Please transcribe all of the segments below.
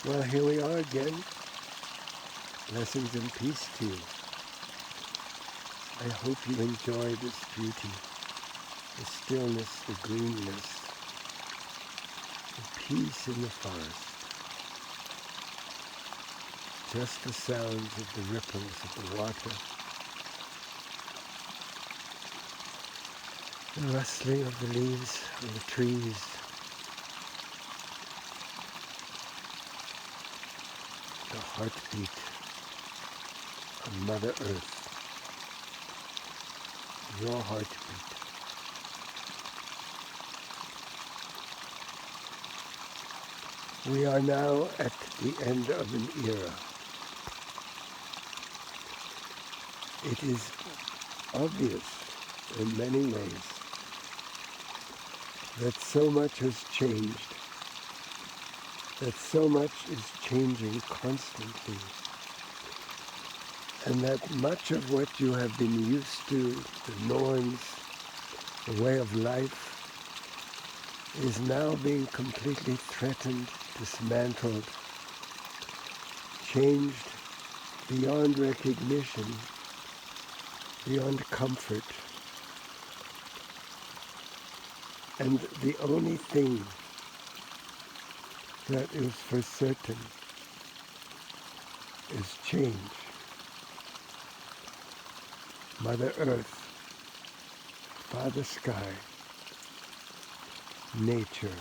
Well, here we are again. Blessings and peace to you. I hope you enjoy this beauty, the stillness, the greenness, the peace in the forest. Just the sounds of the ripples of the water, the rustling of the leaves on the trees, the heartbeat of Mother Earth, your heartbeat. We are now at the end of an era. It is obvious in many ways that so much has changed, that so much is changing constantly, and that much of what you have been used to, the norms, the way of life, is now being completely threatened, dismantled, changed beyond recognition, beyond comfort. And the only thing that is for certain is change. Mother Earth, Father Sky, nature.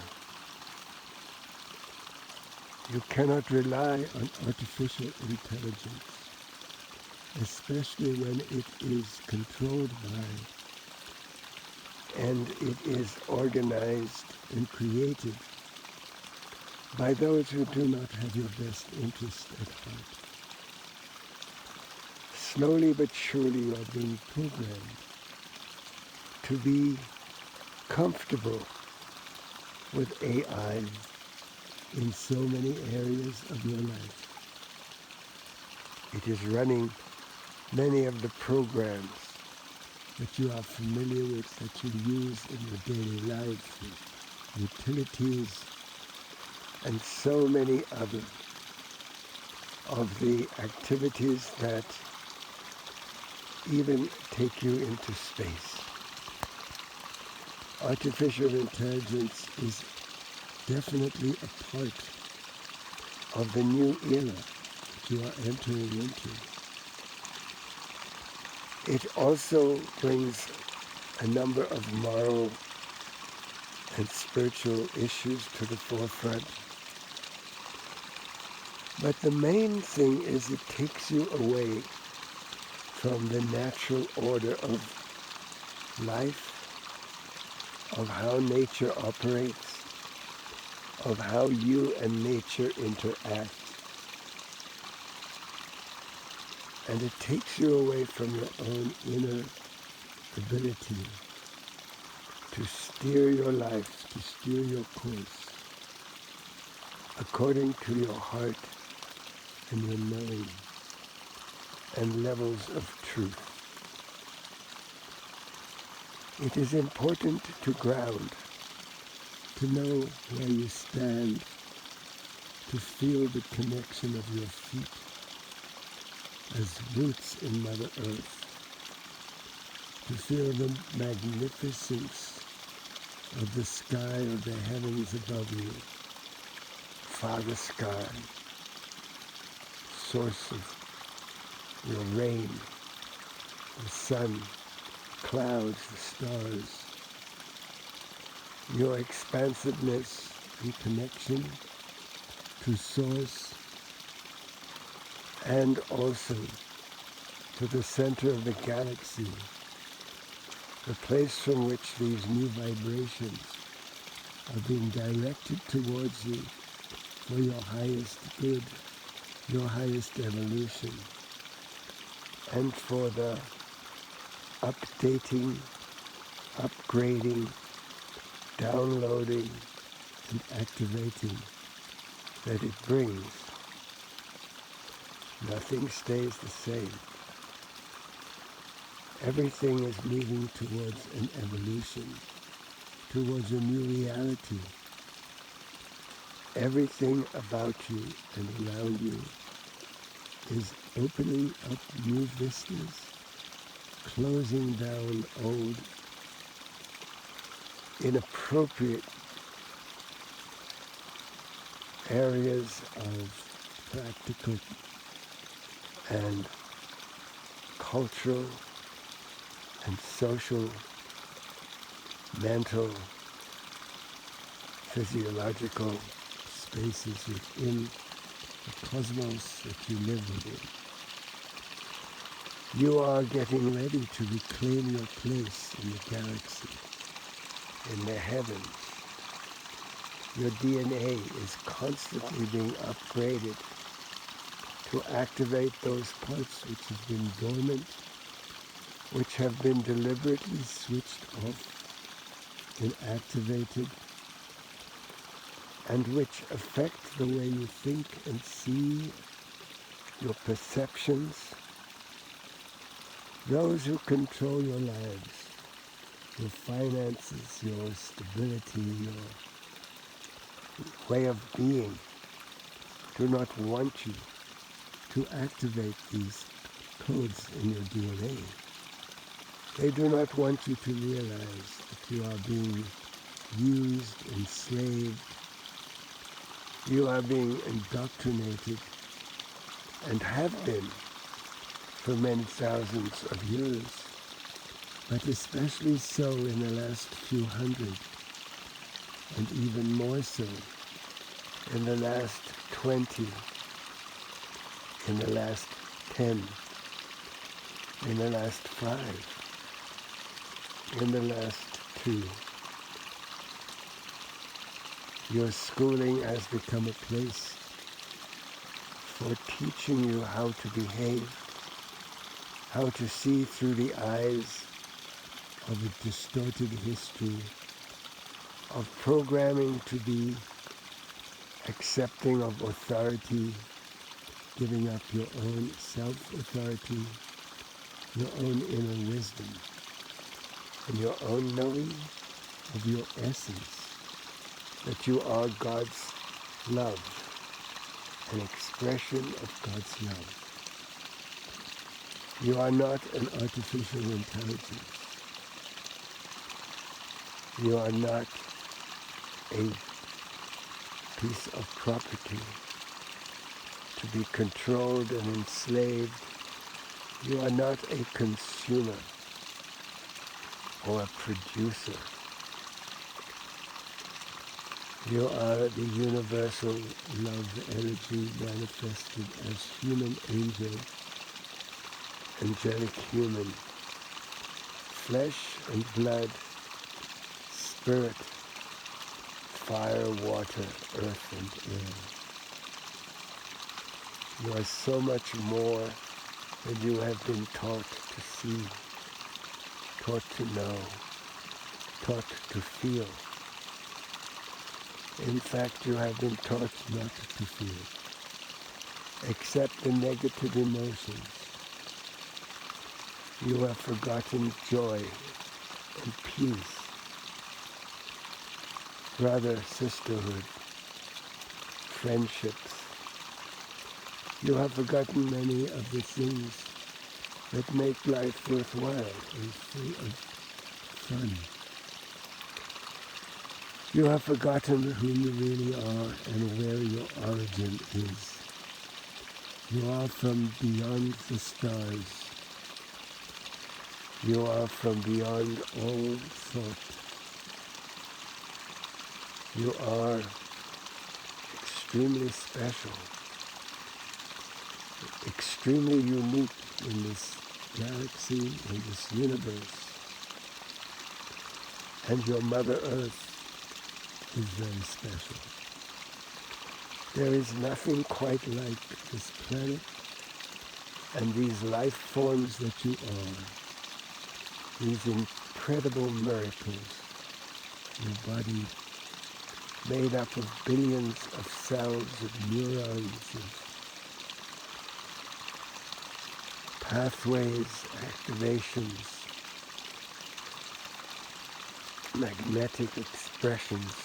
You cannot rely on artificial intelligence, especially when it is controlled by and it is organized and created by those who do not have your best interest at heart. Slowly but surely you are being programmed to be comfortable with AI in so many areas of your life. It is running many of the programs that you are familiar with, that you use in your daily life, utilities, and so many other of the activities that even take you into space. Artificial intelligence is definitely a part of the new era that you are entering into. It also brings a number of moral and spiritual issues to the forefront. But the main thing is it takes you away from the natural order of life, of how nature operates, of how you and nature interact. And it takes you away from your own inner ability to steer your life, to steer your course according to your heart and your knowing and levels of truth. It is important to ground, to know where you stand, to feel the connection of your feet as roots in Mother Earth, to feel the magnificence of the sky, of the heavens above you, Father Sky, source of your rain, the sun, clouds, the stars, your expansiveness and connection to Source, and also to the center of the galaxy, the place from which these new vibrations are being directed towards you for your highest good, your highest evolution, and for the updating, upgrading, downloading, and activating that it brings. Nothing stays the same. Everything is moving towards an evolution, towards a new reality. everything about you and around you is opening up new vistas, closing down old, inappropriate areas of practical and cultural and social, mental, physiological spaces within the cosmos that you live within. You are getting ready to reclaim your place in the galaxy, in the heavens. Your DNA is constantly being upgraded to activate those parts which have been dormant, which have been deliberately switched off, inactivated, and which affect the way you think and see, your perceptions. Those who control your lives, your finances, your stability, your way of being, do not want you to activate these codes in your DNA. They do not want you to realize that you are being used, enslaved, you are being indoctrinated, and have been for many thousands of years, but especially so in the last few hundred, and even more so in the last 20, in the last 10, in the last 5, in the last 2. Your schooling has become a place for teaching you how to behave, how to see through the eyes of a distorted history, of programming to be accepting of authority, giving up your own self-authority, your own inner wisdom, and your own knowing of your essence, that you are God's love, an expression of God's love. You are not an artificial intelligence. You are not a piece of property to be controlled and enslaved. You are not a consumer or a producer. You are the universal love energy manifested as human angel, angelic human, flesh and blood, spirit, fire, water, earth, and air. You are so much more than you have been taught to see, taught to know, taught to feel. In fact, you have been taught not to feel, except the negative emotions. You have forgotten joy and peace, brother, sisterhood, friendships. You have forgotten many of the things that make life worthwhile and full of fun. You have forgotten who you really are and where your origin is. You are from beyond the stars. You are from beyond all thought. You are extremely special, extremely unique in this galaxy, in this universe. And your Mother Earth is very special. There is nothing quite like this planet and these life forms that you are. These incredible miracles. Your body made up of billions of cells, of neurons, of pathways, activations, magnetic expressions.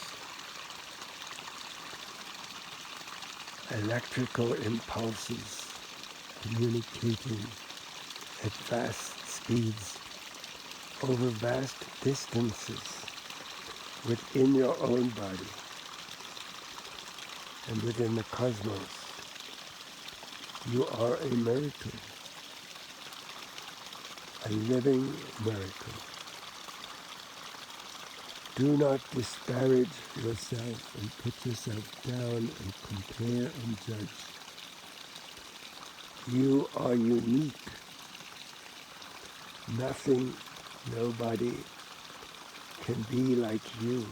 electrical impulses communicating at vast speeds over vast distances within your own body and within the cosmos. You are a miracle, a living miracle. Do not disparage yourself and put yourself down and compare and judge. You are unique. Nothing, nobody can be like you.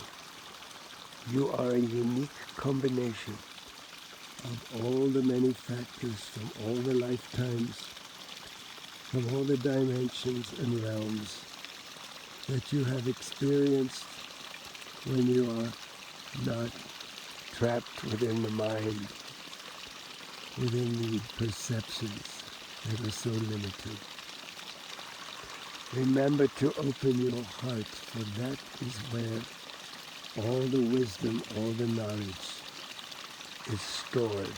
You are a unique combination of all the many factors from all the lifetimes, from all the dimensions and realms that you have experienced when you are not trapped within the mind, within the perceptions that are so limited. Remember to open your heart, for that is where all the wisdom, all the knowledge is stored.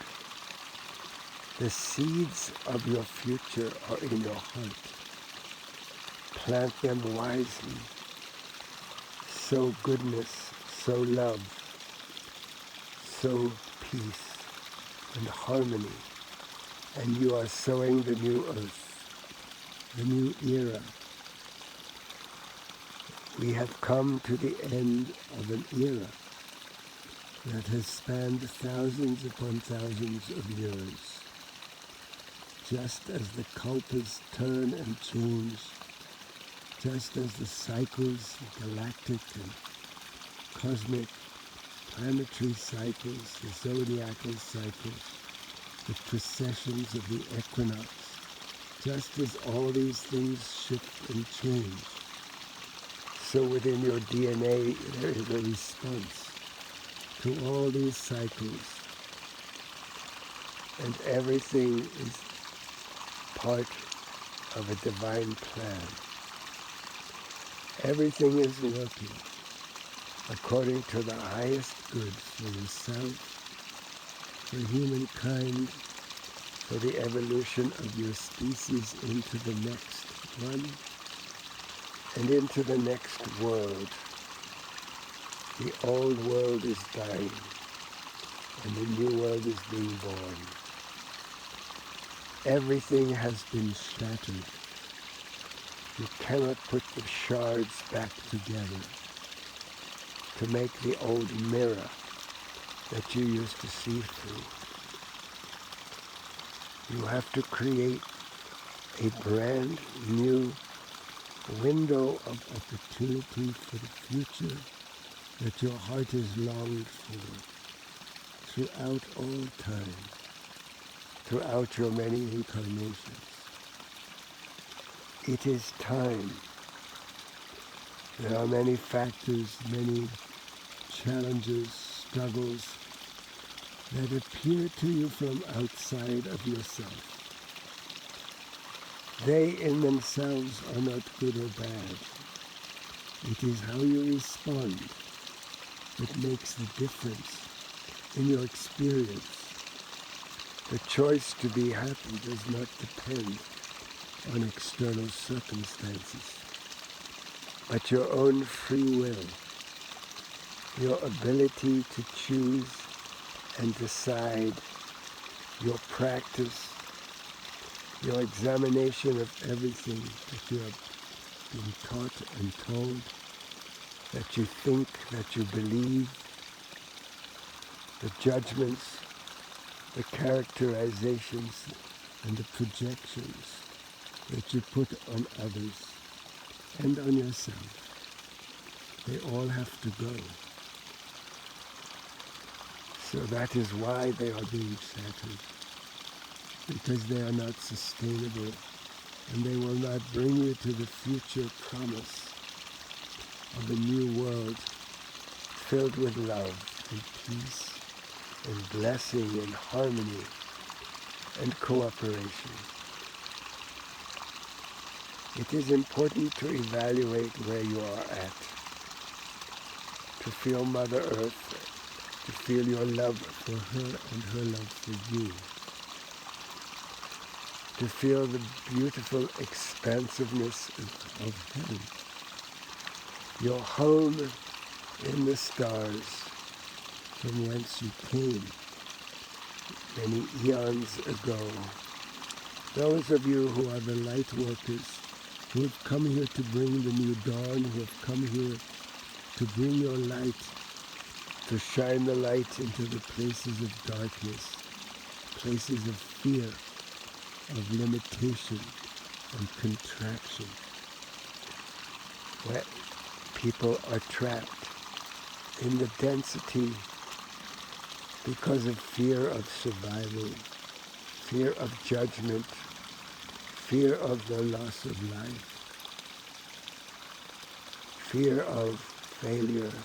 The seeds of your future are in your heart. Plant them wisely. Sow goodness, sow love, sow peace and harmony. And you are sowing the new earth, the new era. We have come to the end of an era that has spanned thousands upon thousands of years. Just as the kalpas turn and change, just as the cycles, galactic and cosmic, planetary cycles, the zodiacal cycles, the precessions of the equinox, just as all these things shift and change, so within your DNA there is a response to all these cycles, and everything is part of a divine plan. Everything is working according to the highest good for yourself, for humankind, for the evolution of your species into the next one, and into the next world. The old world is dying, and the new world is being born. Everything has been shattered. You cannot put the shards back together to make the old mirror that you used to see through. You have to create a brand new window of opportunity for the future that your heart has longed for throughout all time, throughout your many incarnations. It is time. There are many factors, many challenges, struggles that appear to you from outside of yourself. They in themselves are not good or bad. It is how you respond that makes the difference in your experience. The choice to be happy does not depend on external circumstances, but your own free will, your ability to choose and decide, your practice, your examination of everything that you have been taught and told, that you think, that you believe, the judgments, the characterizations, and the projections that you put on others and on yourself. They all have to go. So that is why they are being shattered, because they are not sustainable, and they will not bring you to the future promise of a new world filled with love and peace and blessing and harmony and cooperation. It is important to evaluate where you are at, to feel Mother Earth to feel your love for her and her love for you, to feel the beautiful expansiveness of heaven, your home in the stars from whence you came many eons ago. Those of you who are the light workers, who have come here to bring the new dawn, who have come here to bring your light, to shine the light into the places of darkness, places of fear, of limitation and contraction, where people are trapped in the density because of fear of survival, fear of judgment, fear of the loss of life, fear of failure,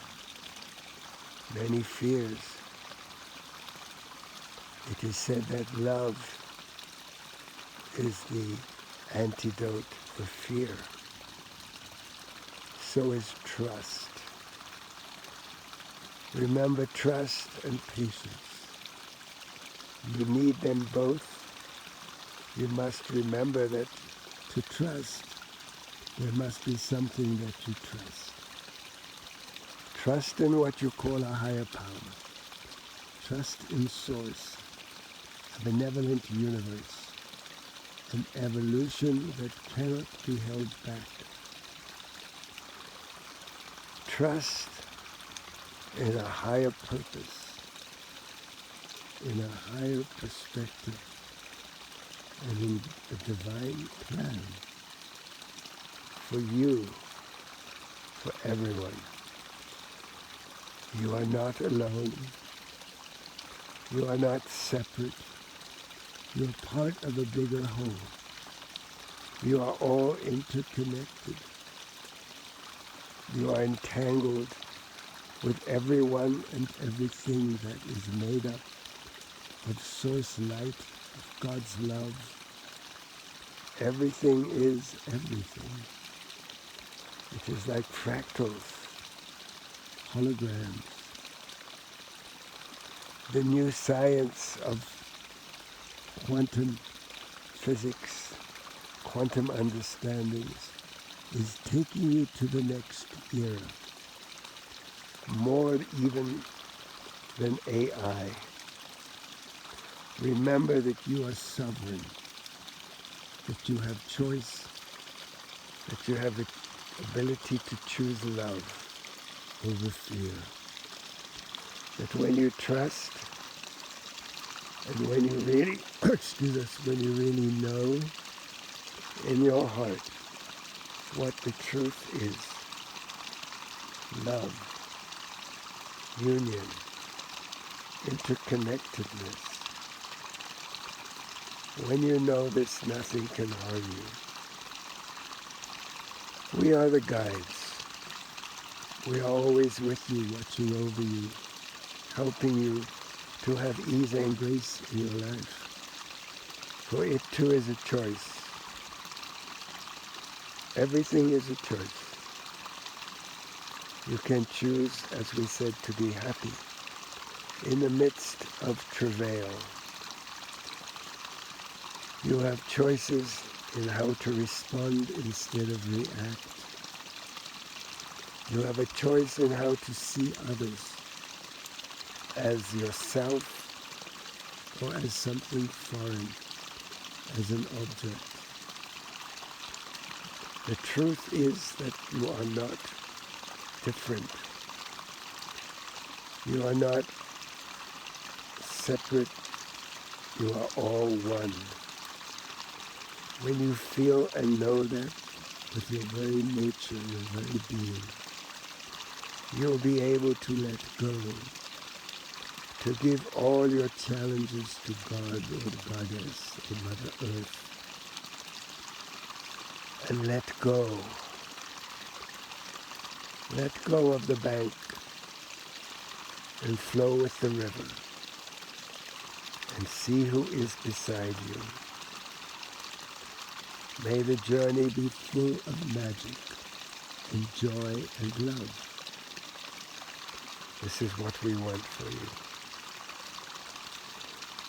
many fears. It is said that love is the antidote for fear. So is trust. Remember trust and patience. You need them both. You must remember that to trust, there must be something that you trust. Trust in what you call a higher power. Trust in Source, a benevolent universe, an evolution that cannot be held back. Trust in a higher purpose, in a higher perspective, and in the divine plan for you, for everyone. You are not alone. You are not separate. You are part of a bigger whole. You are all interconnected. You are entangled with everyone and everything that is made up of Source light, of God's love. Everything is everything. It is like fractals, holograms. The new science of quantum physics, quantum understandings, is taking you to the next era, more even than AI. Remember that you are sovereign, that you have choice, that you have the ability to choose love over fear. That when you trust, and when you really, when you really know in your heart what the truth is, love, union, interconnectedness, when you know this, nothing can harm you. We are the guides. We are always with you, watching over you, helping you to have ease and grace in your life. For it too is a choice. Everything is a choice. You can choose, as we said, to be happy in the midst of travail. You have choices in how to respond instead of react. You have a choice in how to see others as yourself or as something foreign, as an object. The truth is that you are not different. You are not separate. You are all one. When you feel and know that with your very nature, your very being, you'll be able to let go, to give all your challenges to God or Goddess or Mother Earth, and let go. Let go of the bank and flow with the river and see who is beside you. May the journey be full of magic and joy and love. This is what we want for you.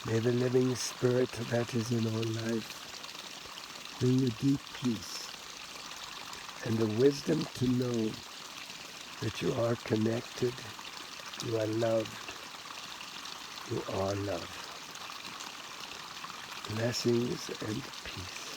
May the living spirit that is in all life bring you deep peace and the wisdom to know that you are connected, you are loved, you are loved. Blessings and peace.